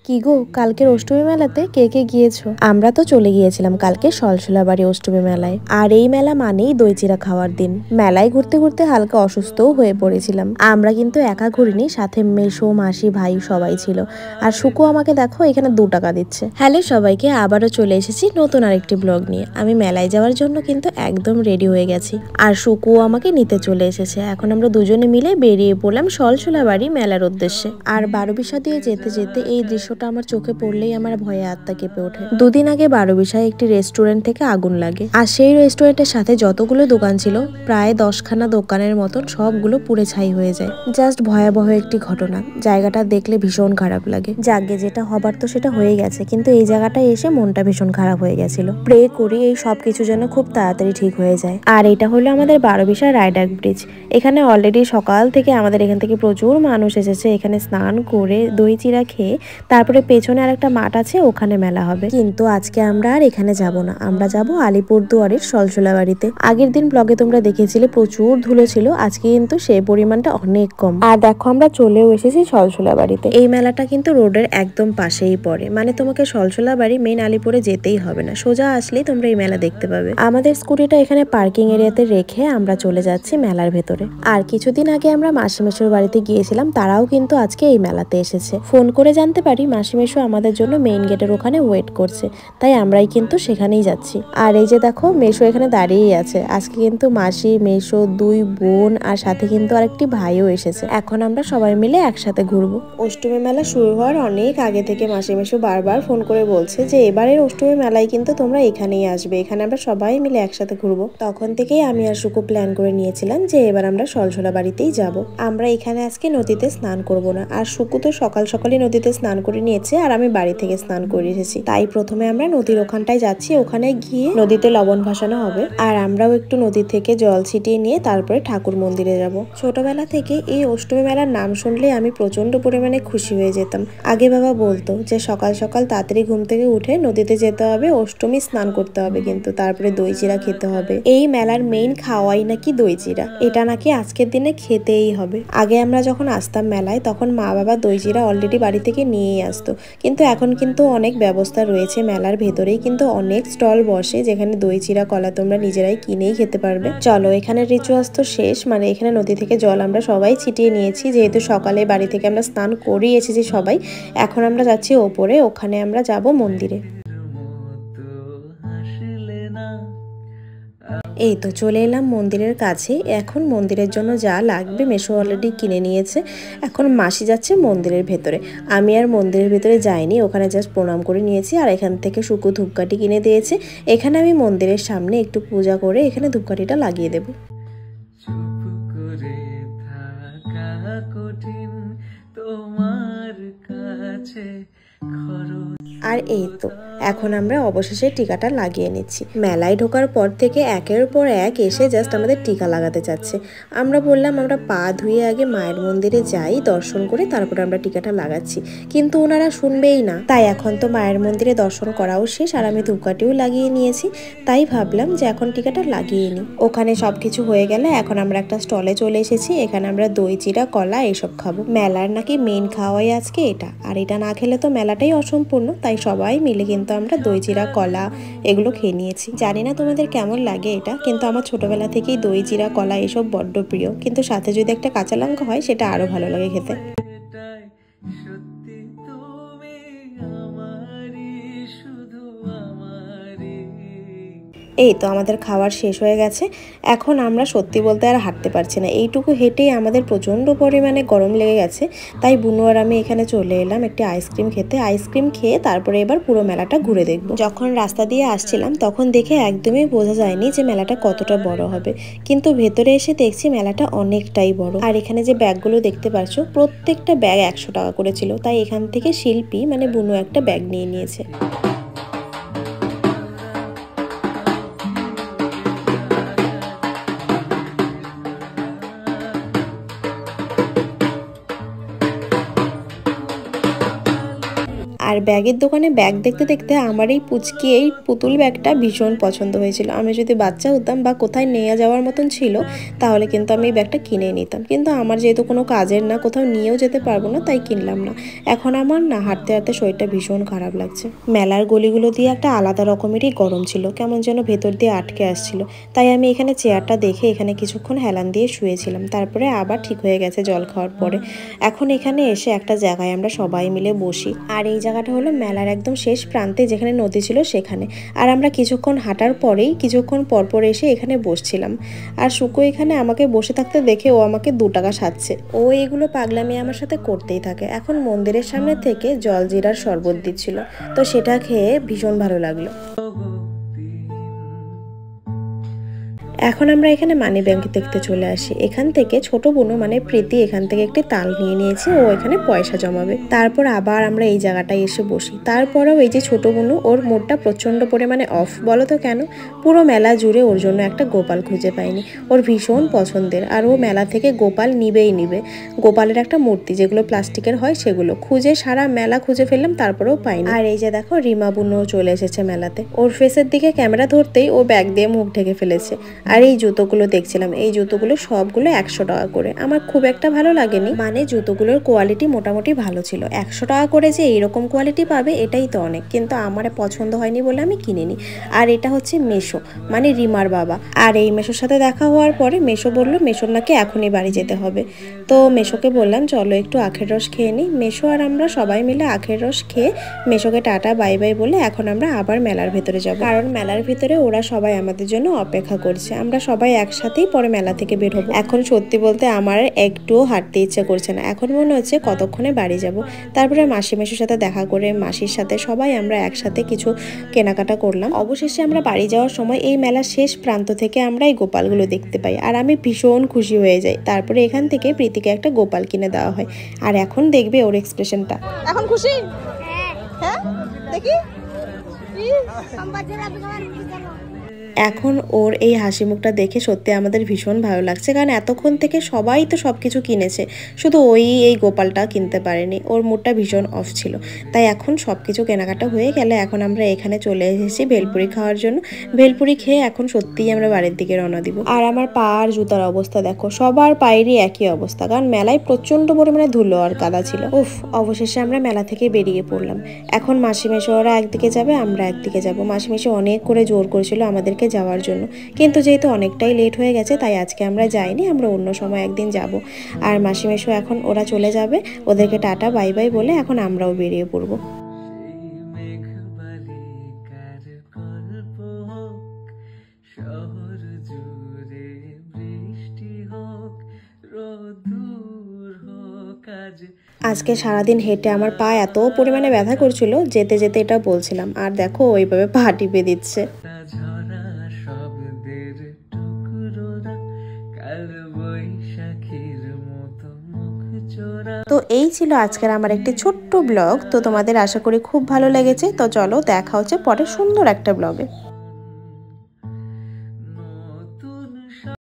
কি গো, কালকের অষ্টমী মেলাতে কে কে গিয়েছো? আমরা তো চলে গিয়েছিলাম কালকে সলসলাবাড়ি অষ্টমী মেলায়। আর এই মেলা মানেই দই চিড়া খাওয়ার দিন। মেলায় ঘুরতে ঘুরতে হালকা অসুস্থও হয়ে পড়েছিলাম। আমরা কিন্তু একা ঘুরিনি, সাথে মেসো মাসি ভাই সবাই ছিল। আর সুকু আমাকে দেখো এখানে 2 টাকা দিচ্ছে। হ্যালো সবাইকে, আবারও চলে এসেছি নতুন আরেকটি ব্লগ নিয়ে। আমি মেলায় যাওয়ার জন্য কিন্তু একদম রেডি হয়ে গেছি। আর সুকু আমাকে নিতে চলে এসেছে। এখন আমরা দুজনে মিলে বেরিয়ে পড়লাম সলসলাবাড়ি মেলার উদ্দেশ্যে। আর 12 দিয়ে যেতে যেতে এই দৃশ্যটা আমার চোখে পড়লেই আমার ভয়ে আত্মা কেঁপে ওঠে। দুদিন আগে 12 একটি রেস্টুরেন্ট থেকে আগুন লাগে। আর সেই রেস্টুরেন্টের সাথে যতগুলো দোকান ছিল, প্রায় 10খানা দোকানের মতন সবগুলো পুড়ে ছাই হয়ে যায়। জাস্ট ভয়াবহ একটি ঘটনা। জায়গাটা দেখলে ভীষণ খারাপ লাগে। যাগে যেটা হবার তো সেটা হয়ে গেছে, কিন্তু এই জায়গাটায় এসে মনটা ভীষণ খারাপ হয়ে গেছিল। প্রে করি এই সবকিছু যেন খুব তাড়াতাড়ি ঠিক হয়ে যায়। আর এটা হলো আমাদের 12 রায়ডাক ব্রিজ। এখানে অলরেডি সকাল থেকে আমাদের এখান থেকে প্রচুর মানুষ এসেছে। এখানে স্নান করে দই চিড়া খেয়ে তারপরে পেছনে আরেকটা মাঠ আছে, ওখানে মেলা হবে। কিন্তু আজকে আমরা আর এখানে যাব না, আমরা যাব আলিপুরদুয়ারের সলসলাবাড়িতে। আগের দিন ব্লগে তোমরা দেখেছিলে প্রচুর ধুলো ছিল, আজকে কিন্তু সেই পরিমাণটা অনেক কম। আর দেখো আমরা চলেও এসেছি সলসলাবাড়িতে। এই মেলাটা কিন্তু রোডের একদম পাশেই পড়ে, মানে তোমাকে সলসলাবাড়ি মেন আলিপুরে যেতেই হবে না, সোজা আসলেই তোমরা এই মেলা দেখতে পাবে। আমাদের স্কুটিটা এখানে পার্কিং এরিয়াতে রেখে আমরা চলে যাচ্ছি মেলার ভেতরে। আর কিছুদিন আগে আমরা মাসিমেশোর বাড়িতে গিয়েছিলাম, তারাও কিন্তু আজকে এই মেলাতে এসেছে। ফোন করে জানতে পারি মাসিমেশো আমাদের জন্য মেইন গেটের ওখানে ওয়েট করছে, তাই আমরাই কিন্তু সেখানেই যাচ্ছি। আর এই যে দেখো মেশো এখানে দাঁড়িয়েই আছে। আজকে কিন্তু মাসি, মেশো, 2 বোন আর সাথে কিন্তু আরেকটি ভাইও এসেছে। এখন আমরা সবাই মিলে একসাথে ঘুরবো। অষ্টমী মেলা শুরু হওয়ার অনেক আগে থেকে মাসিমেশো বারবার ফোন করে বলছে যে এবারের অষ্টমী মেলায় কিন্তু তোমরা এখানেই আসবে, এখানে আমরা সবাই মিলে একসাথে ঘুরবো। তখন থেকেই আমি আর সুকু প্ল্যান করে নিয়েছিলাম যে এবার আমরা সলসলাবাড়িতেই যাব। আমরা এখানে আজকে নদীতে স্নান করব না। আর সুকু তো সকাল সকালই নদীতে স্নান করে নিয়েছে, আর আমি বাড়ি থেকে স্নান করে এসেছি। তাই প্রথমে আমরা নদীর ওখানটায় যাচ্ছি, ওখানে গিয়ে নদীতে লবণ ভাসানো হবে। আর আমরাও একটু নদী থেকে জল ছিটিয়ে নিয়ে তারপরে ঠাকুর মন্দিরে যাব। ছোটবেলা থেকে এই অষ্টমী মেলার নাম শুনলে আমি প্রচন্ড পরিমাণে খুশি হয়ে যেতাম। আগে বাবা বলতো যে সকাল সকাল তাড়াতাড়ি ঘুম থেকে উঠে নদীতে যেতে হবে, অষ্টমী স্নান করতে হবে, কিন্তু তারপরে দই চিড়া খেতে হবে। এই মেলার মেইন খাওয়াই নাকি দই চিড়া, এটা নাকি আজকের দিনে খেতেই হবে। আগে আমরা যখন আসতাম মেলায় তখন মা বাবা দই চিড়া অলরেডি বাড়ি থেকে নিয়েই আসতো, কিন্তু এখন কিন্তু অনেক ব্যবস্থা রয়েছে। মেলার ভেতরেই কিন্তু অনেক স্টল বসে যেখানে দই চিড়া কলা তোমরা নিজেরাই কিনেই খেতে পারবে। চলো, এখানে রিচুয়ালস তো শেষ, মানে এখানে নদী থেকে জল আমরা সবাই ছিটিয়ে নিয়েছি, যেহেতু সকালে বাড়ি থেকে আমরা স্নান করেই এসেছি সবাই। এখন আমরা যাচ্ছি ওপরে, ওখানে আমরা যাব মন্দিরে। এই তো চলে এলাম মন্দিরের কাছে। এখন মন্দিরের জন্য যা লাগবে মেশো অলরেডি কিনে নিয়েছে। এখন মাসি যাচ্ছে মন্দিরের ভেতরে। আমি আর মন্দিরের ভেতরে যাইনি, ওখানে জাস্ট প্রণাম করে নিয়েছি। আর এখান থেকে সুকু ধূপকাঠি কিনে দিয়েছে। এখানে আমি মন্দিরের সামনে একটু পূজা করে এখানে ধূপকাঠিটা লাগিয়ে দেবো। আর এই তো এখন আমরা অবশেষে টিকাটা লাগিয়ে নিচ্ছি। মেলায় ঢোকার পর থেকে একের পর এক এসে জাস্ট আমাদের টিকা লাগাতে চাচ্ছে। আমরা বললাম আমরা পা ধুয়ে আগে মায়ের মন্দিরে যাই, দর্শন করে তারপর আমরা টিকাটা লাগাচ্ছি, কিন্তু ওনারা শুনবেই না। তাই এখন তো মায়ের মন্দিরে দর্শন করাও শেষ আর আমি ধূপকাঠিও লাগিয়ে নিয়েছি, তাই ভাবলাম যে এখন টিকাটা লাগিয়ে নিই। ওখানে সবকিছু হয়ে গেলে এখন আমরা একটা স্টলে চলে এসেছি, এখানে আমরা দই চিড়া কলা এসব খাবো। মেলার নাকি মেইন খাওয়াই আজকে এটা, আর এটা না খেলে তো মেলাটাই অসম্পূর্ণ। তাই সবাই মিলে কিন্তু আমরা দই চিড়া কলা এগুলো খেয়ে নিয়েছি। জানি না তোমাদের কেমন লাগে এটা, কিন্তু আমার ছোটবেলা থেকেই দই চিড়া কলা এসব বড্ড প্রিয়, কিন্তু সাথে যদি একটা কাঁচা লঙ্কা হয় সেটা আরো ভালো লাগে খেতে। এই তো আমাদের খাবার শেষ হয়ে গেছে। এখন আমরা সত্যি বলতে আর হাঁটতে পারছি না, এইটুকু হেঁটেই আমাদের প্রচণ্ড পরিমাণে গরম লেগে গেছে। তাই বুনু আর আমি এখানে চলে এলাম একটি আইসক্রিম খেতে। আইসক্রিম খেয়ে তারপরে এবার পুরো মেলাটা ঘুরে দেখব। যখন রাস্তা দিয়ে আসছিলাম তখন দেখে একদমই বোঝা যায়নি যে মেলাটা কতটা বড় হবে, কিন্তু ভেতরে এসে দেখছি মেলাটা অনেকটাই বড়। আর এখানে যে ব্যাগগুলো দেখতে পাচ্ছ প্রত্যেকটা ব্যাগ 100 টাকা করে ছিল, তাই এখান থেকে শিল্পী মানে বুনু একটা ব্যাগ নিয়ে নিয়েছে। আর ব্যাগের দোকানে ব্যাগ দেখতে দেখতে আমার এই পুচকি এই পুতুল ব্যাগটা ভীষণ পছন্দ হয়েছিল। আমি যদি বাচ্চা হতাম বা কোথায় নিয়ে যাওয়ার মতন ছিল তাহলে কিন্তু আমি এই ব্যাগটা কিনে নিতাম, কিন্তু আমার যেহেতু কোনো কাজের না, কোথাও নিয়েও যেতে পারবো না, তাই কিনলাম না। এখন আমার না হাঁটতে হাঁটতে শরীরটা ভীষণ খারাপ লাগছে। মেলার গলিগুলো দিয়ে একটা আলাদা রকমেরই গরম ছিল, কেমন যেন ভেতর দিয়ে আটকে আসছিল। তাই আমি এখানে চেয়ারটা দেখে এখানে কিছুক্ষণ হেলান দিয়ে শুয়েছিলাম, তারপরে আবার ঠিক হয়ে গেছে জল খাওয়ার পরে। এখন এখানে এসে একটা জায়গায় আমরা সবাই মিলে বসি, আর এই জায়গাটা হলো মেলার একদম শেষ প্রান্তে, যেখানে নদী ছিল সেখানে। আর আমরা কিছুক্ষণ হাঁটার পরেই কিছুক্ষণ পরপর এসে এখানে বসছিলাম। আর শুকো এখানে আমাকে বসে থাকতে দেখে ও আমাকে 2 টাকা সাজছে। ও এগুলো পাগলামি আমার সাথে করতেই থাকে। এখন মন্দিরের সামনে থেকে জলজিরার শরবত দিচ্ছিল, তো সেটা খেয়ে ভীষণ ভালো লাগলো। এখন আমরা এখানে মানি ব্যাংক দেখতে চলে আসি। এখান থেকে ছোট বোনু মানে প্রীতি এখান থেকে একটি তাল নিয়ে নিয়েছে, ও এখানে পয়সা জমাবে। তারপর আবার আমরা এই জায়গাটায় এসে বসি। তারপরেও এই যে ছোট বোনু, ওর মুডটা প্রচন্ড পরিমাণে অফ। বলো তো কেন? পুরো মেলা জুড়ে ওর জন্য একটা গোপাল খুঁজে পাইনি। ওর ভীষণ পছন্দের, আর ও মেলা থেকে গোপাল নিবেই নিবে। গোপালের একটা মূর্তি যেগুলো প্লাস্টিকের হয় সেগুলো খুঁজে সারা মেলা খুঁজে ফেললাম, তারপরেও পাইনি। আর এই যে দেখো রিমা বুনু চলে এসেছে মেলাতে। ওর ফেসের দিকে ক্যামেরা ধরতেই ও ব্যাগ দিয়ে মুখ ঢেকে ফেলেছে। আর এই জুতোগুলো দেখছিলাম, এই জুতোগুলো সবগুলো 100 টাকা করে। আমার খুব একটা ভালো লাগেনি, মানে জুতোগুলোর কোয়ালিটি মোটামুটি ভালো ছিল। 100 টাকা করে যে এইরকম কোয়ালিটি পাবে এটাই তো অনেক, কিন্তু আমার পছন্দ হয়নি বলে আমি কিনিনি। আর এটা হচ্ছে মেশো, মানে রিমার বাবা। আর এই মেশোর সাথে দেখা হওয়ার পরে মেশো বললো মেশোর নাকি এখনই বাড়ি যেতে হবে। তো মেশোকে বললাম চলো একটু আখের রস খেয়ে নিই। মেশো আর আমরা সবাই মিলে আখের রস খেয়ে মেশোকে টাটা বাই বাই বলে এখন আমরা আবার মেলার ভেতরে যাব, কারণ মেলার ভিতরে ওরা সবাই আমাদের জন্য অপেক্ষা করছে। আমরা সবাই একসাথেই পরে মেলা থেকে বের হবো। এখন সত্যি বলতে আমার একটুও হাঁটতে ইচ্ছে করছে না, এখন মনে হচ্ছে কতক্ষণে বাড়ি যাব। তারপরে মাসি মেশোর সাথে দেখা করে মাসির সাথে সবাই আমরা একসাথে কিছু কেনাকাটা করলাম। অবশেষে আমরা বাড়ি যাওয়ার সময় এই মেলার শেষ প্রান্ত থেকে আমরা এই গোপালগুলো দেখতে পাই, আর আমি ভীষণ খুশি হয়ে যাই। তারপরে এখান থেকে প্রীতিকে একটা গোপাল কিনে দেওয়া হয়, আর এখন দেখবে ওর এক্সপ্রেশনটা। এখন খুশি? হ্যাঁ দেখি। এখন ওর এই হাসি মুখটা দেখে সত্যি আমাদের ভীষণ ভালো লাগছে, কারণ এতক্ষণ থেকে সবাই তো সব কিছু কিনেছে, শুধু ওই এই গোপালটা কিনতে পারেনি। ওর মুডটা ভীষণ অফ ছিল। তাই এখন সব কিছু কেনাকাটা হয়ে গেলে এখন আমরা এখানে চলে এসেছি ভেলপুরি খাওয়ার জন্য। ভেলপুরি খেয়ে এখন সত্যিই আমরা বাড়ির দিকে রওনা দিব। আর আমার পা আর জুতার অবস্থা দেখো, সবার পায়েরই একই অবস্থা, কারণ মেলায় প্রচন্ড পরিমাণে ধুলো আর কাদা ছিল। উফ, অবশেষে আমরা মেলা থেকে বেরিয়ে পড়লাম। এখন মাসি মেশো ওরা একদিকে যাবে, আমরা একদিকে যাব। মাসি মেশো অনেক করে জোর করেছিল আমাদেরকে যাওয়ার জন্য, কিন্তু যেহেতু অনেকটাই লেট হয়ে গেছে তাই আজকে আমরা যাইনি, আমরা অন্য সময় একদিন যাব। আর মাসি মেশো এখন ওরা চলে যাবে, ওদেরকে টাটা বাই বাই বলে এখন আমরাও বেরিয়ে পড়বো। আজকে সারাদিন হেঁটে আমার পা এত পরিমাণে ব্যথা করছিল, যেতে যেতে এটা বলছিলাম। আর দেখো ওইভাবে পা টিপে দিচ্ছে। তো এই ছিল আজকের আমার একটি ছোট্ট ব্লগ। তো তোমাদের আশা করি খুব ভালো লেগেছে। তো চলো দেখা হচ্ছে পরে সুন্দর একটা ব্লগে।